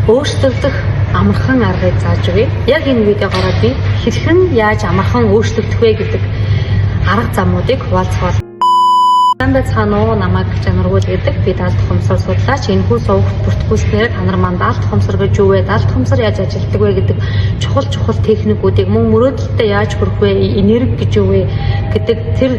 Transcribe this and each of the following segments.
өөрчлөгдөх амархан аргыг зааж өгье. Яг энэ видеогоор би хэрхэн яаж амархан өөрчлөгдөх вэ гэдэг арга замуудыг хуваалцах. Сайн байцгаана уу, намайг Жанаргуул гэдэг. Би даалт ухамсар судлаач. Энэхүү сувг бүртгүүлснээр та нар маань даалт ухамсар гэж юу вэ? Даалт ухамсар яаж ажилладаг вэ гэдэг чухал техникүүдийг мөн мөрөөдөлтөд яаж хүрэх вэ? Энерги гэж юу вэ гэдэг тэр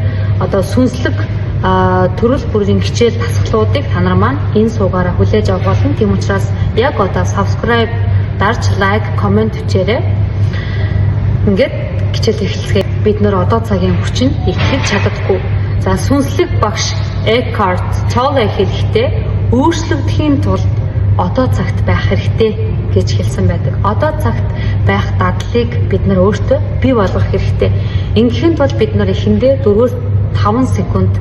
сүнслэг төрөл бүрийн хичээл дасгалуудыг та нар маань энэ суугаараа хүлээж авах болно. Тийм учраас яг subscribe дарж лайк, коммент хийээрэй. Ингээд хичээл эхэлцгээе. Бид нэр одоо цагийн хүчин итгэж чаддаггүй. За сүнслэг багш Экхарт Толле хэлэхдээ өөрчлөгдөхийн тулд одоо цагт байх хэрэгтэй гэж хэлсэн байдаг. Одоо цагт байх дадлыг бид нар өөртөө бий болгох хэрэгтэй. Ингэхийн тулд бид нар эхэндээ 4-5 секунд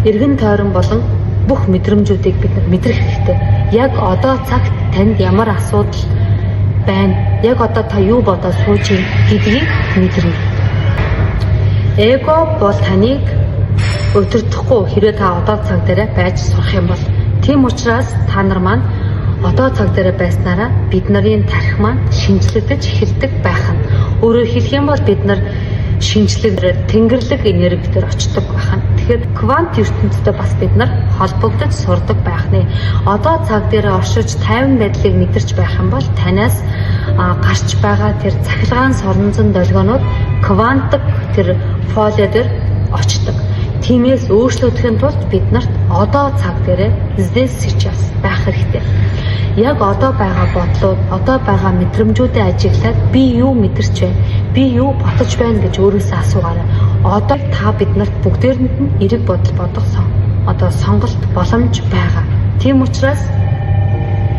эргэн тойрон болон бүх мэдрэмжүүдийг бид нар мэдрэх хэрэгтэй. Яг одоо цагт танд ямар асуудал байна? Яг одоо та юу бодоод сууж байна гэдгийг мэдэрнэ. Эго бол таныг өдөртөхгүй хэрвээ та одоо цаг дээр байж сурах юм бол. Тийм учраас та нар маань одоо цаг дээр байснараа бид нарын тарих маань шинжлэгдэж эхэлдэг байх нь. Өөрөөр хэлэх юм бол бид нар шинжлэх тэнгэрлэг энергиээр очдог байх нь. Тэгэхээр квант ертөнцтэй бас бид нар холбогдож сурдаг байх нэ. Одоо цаг дээр оршиж тайван байдлыг мэдэрч байх юм бол танаас гарч байгаа тэр цахилгаан соронзон долгионууд квантик тэр фолио дээр очдог. Тиймээс өөрчлөгдөхийн тулд бид нарт одоо цаг дээр здесь сейчас байх хэрэгтэй. Яг одоо байгаа бодлууд, одоо байгаа мэдрэмжүүдээ ажиглаад би юу мэдэрч байна? Би юу бодож байна гэж өөрөөсөө асуугаарай. Одоо та биднэрт бүгдээрэнд нь эрэг бодол бодох сонголт боломж байгаа. Тийм учраас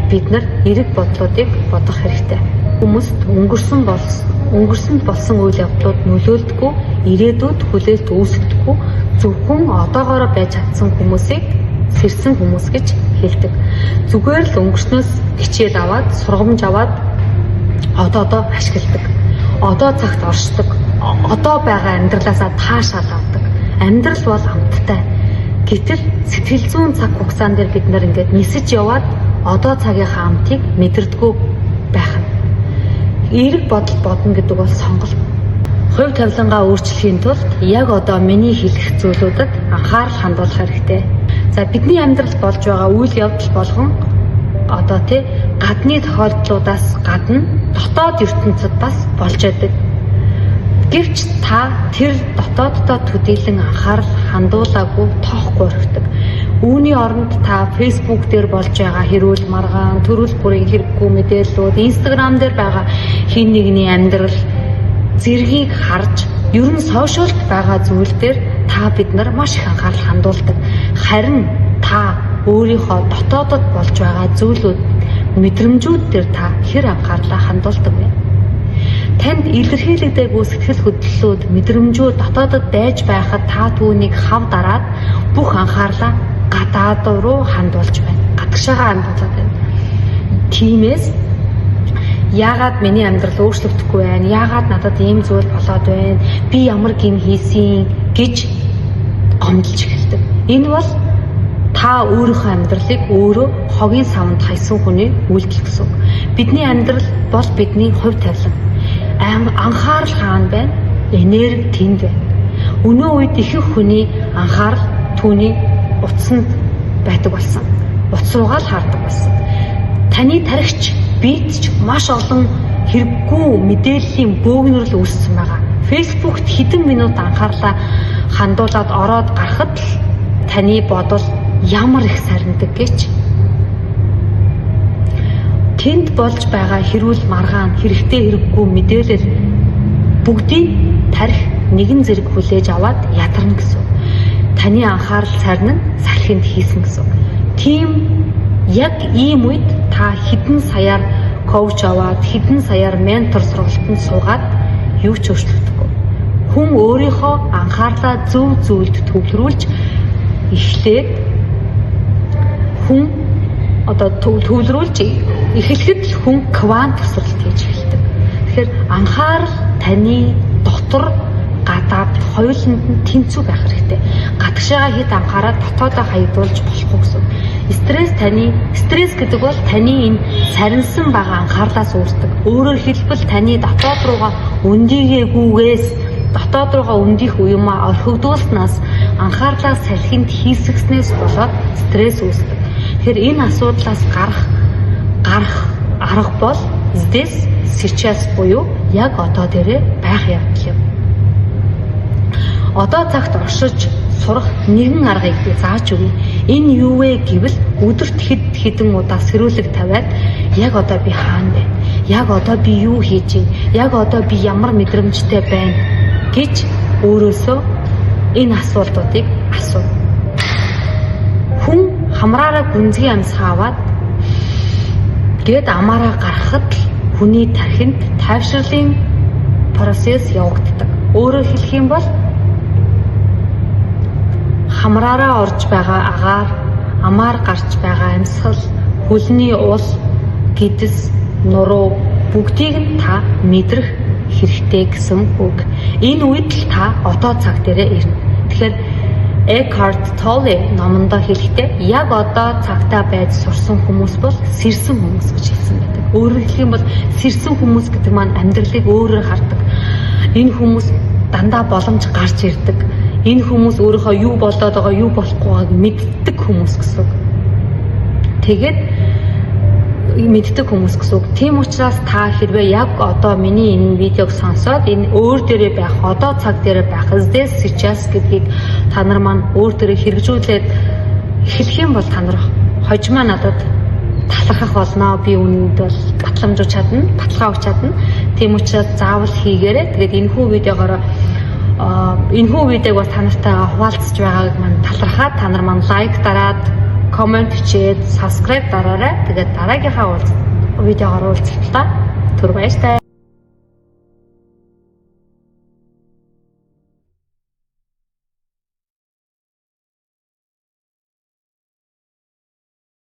бид нар эрэг бодлуудыг бодох хэрэгтэй. Хүмүүст өнгөрсөнд болсон үйл явдлууд нөлөөлдөггүй, ирээдүйд хүлээлт үүсгэдэггүй, зөвхөн одоогоороо байж чадсан хүмүүсийг сэрсэн хүмүүс гэж хэлдэг. Зүгээр л өнгөрснөөс хичээл аваад, сургамж аваад одоо ашигладаг. Одоо цагт оршдог. Одоо байгаа амьдралаасаа таашаал авдаг. Амьдрал бол амттай. Гэтэл сэтгэл зүйн цаг хугацаан дээр бид нар ингээд нисэж яваад одоо цагийнхаа амтыг мэдэрдэггүй байх нь. Эрэг бодол бодно гэдэг бол сонголт. Хувь тавилангаа өөрчлөхийн тулд яг одоо миний хэлэх зүйлүүдэд анхаарал хандуулах хэрэгтэй. За бидний амьдралд болж байгаа үйл явдал болгон гадны тохиолдлуудаас гадна дотоод ертөнцид бас болж байдаг. Гэвч та тэр дотооддоо төдийлөн анхаарал хандуулаагүй тоохгүй орхидог. Үүний оронд та Facebook дээр болж байгаа хэрүүл маргаан, төрөл бүрийн хэрэггүй мэдээллүүд, Instagram дээр байгаа хин нэгний амьдрал зэргийг харж, ер нь сошиалд байгаа зүйл дээр бид нар маш их анхаарал хандуулдаг. Харин та өөрийнхөө дотоодод болж байгаа зүйлүүд, мэдрэмжүүд дээр та хэр анхаарлаа хандуулдаг вэ? Танд илэрхийлэгдээгүй сэтгэл хөдлөлүүд, мэдрэмжүүд дотоодод дайж байхад та түүнийг хав дараад бүх анхаарлаа гадаад руу хандуулж байна. Гадагшаагаа хандуулж байна. Тиймээс яагаад миний амьдрал өөрчлөгдөхгүй байна? Яагаад надад ийм зүйл болоод байна? Би ямар гин хийсэн гэж гомдолж эхэлдэг. Энэ бол та өөрийнхөө амьдралыг өөрөө хогийн савнд хайсан хүний үйлдэл гэсэн. Бидний амьдрал бол бидний хувь тавилан. Анхаарал хаана байна? Энерги тэнд байна. Өнөө үед ихэнх хүний анхаарал түүний утсанд байдаг болсон. Утас руугаа л хаардаг болсон. Таны тархич биедч маш олон хэрэггүй мэдээллийн бөөгнөрл үүссэн байгаа. Фэйсбүүкт хэдэн минут анхаарлаа хандуулаад ороод гарахад л таны бодол ямар их сарндаг гэж. Тэнд болж байгаа хэрүүл маргаан, хэрэгтэй хэрэггүй мэдээлэл бүгдийг тарих нэгэн зэрэг хүлээж аваад ядарна гэсэн. Таны анхаарал сарна нь салхинд хийсэн гэсэн. Тийм яг ийм үед та хэдэн саяар коуч аваад, хэдэн саяар ментор сургалтанд суугаад юу ч өөрчлөгдөхгүй. Хүн өөрийнхөө анхаарлаа зөв зүйлд төвлөрүүлж эхлээд эхлэхэд хүн квант тусралт хийж эхэлдэг. Тэгэхээр анхаарал таны дотор гадаад хоёуланд нь тэнцүү байх хэрэгтэй. Гадагшаага хэд анхаарал дотоодоо хаягдуулж болохгүй гэсэн. Стресс гэдэг бол таны энэ сарнсан байгаа анхаарлаас үүсдэг. Өөрөөр хэлбэл таны дотоод руугаа өндийгээгүйгээс дотоод руугаа өндих уюмаа орхигдуулснаас анхаарлаа салхинд хийсгснээс болоод стресс үүсдэг. Тэгэхээр энэ асуудлаас гарах арга бол здесь сейчас буюу яг одоо дээрээ байх явдал юм. Одоо цагт оршиж сурах нэгэн аргыг би зааж өгье. Энэ юу вэ гэвэл өдөрт хэдэн удаа сэрүүлэг тавиад яг одоо би хаана байна? Яг одоо би юу хийж байна? Яг одоо би ямар мэдрэмжтэй байна гэж өөрөөсөө энэ асуултуудыг асуу. Хүн хамраараа гүнзгий амьсгаа аваад гээд амаараа гаргахад хүний тархинд тайвширлын процесс явагддаг. Өөрөөр хэлэх юм бол хамраараа орж байгаа агаар, амаар гарч байгаа амьсгал, хөлний ул, гэдэс, нуруу бүгдийг нь та мэдрэх хэрэгтэй гэсэн үг. Энэ үед л та одоо цаг дээрээ ирнэ. Тэгэхээр Eckhart Tolle номондоо хэлэхдээ яг одоо цагтаа байж сурсан хүмүүс бол сэрсэн хүмүүс гэж хэлсэн байдаг. Өөрөөр хэлэх юм бол сэрсэн хүмүүс гэдэг маань амьдралыг өөрөөр хардаг. Энэ хүмүүс дандаа боломж гарч ирдэг. Энэ хүмүүс өөрийнхөө юу болоод байгаа, юу болохгүй байгааг мэддэг хүмүүс гэсэн. Тэгээд мэддэг хүмүүс гэсэн үг. Тийм учраас та хэрвээ яг одоо миний энэ видеог сонсоод энэ өөр дээрээ байх, одоо цаг дээрээ байх здесь сейчас гэдгийг та нар маань өөр дээрээ хэрэгжүүлээд эхлэх юм бол та нар хожимоо надад талархах болно. Би үүнд бол батламжуулж чадна, баталгаа өгч чадна. Тийм учраас заавал хийгээрэй. Тэгээд энэхүү видеогоор энэхүү видеог бас та нартайгаа хуваалцж байгааг маань талархаад та нар маань лайк дараад коммент хийгээд subscribe дараарай. Тэгээд дараагийнхаа видеогоор уулзтлаа. Түр баяртай.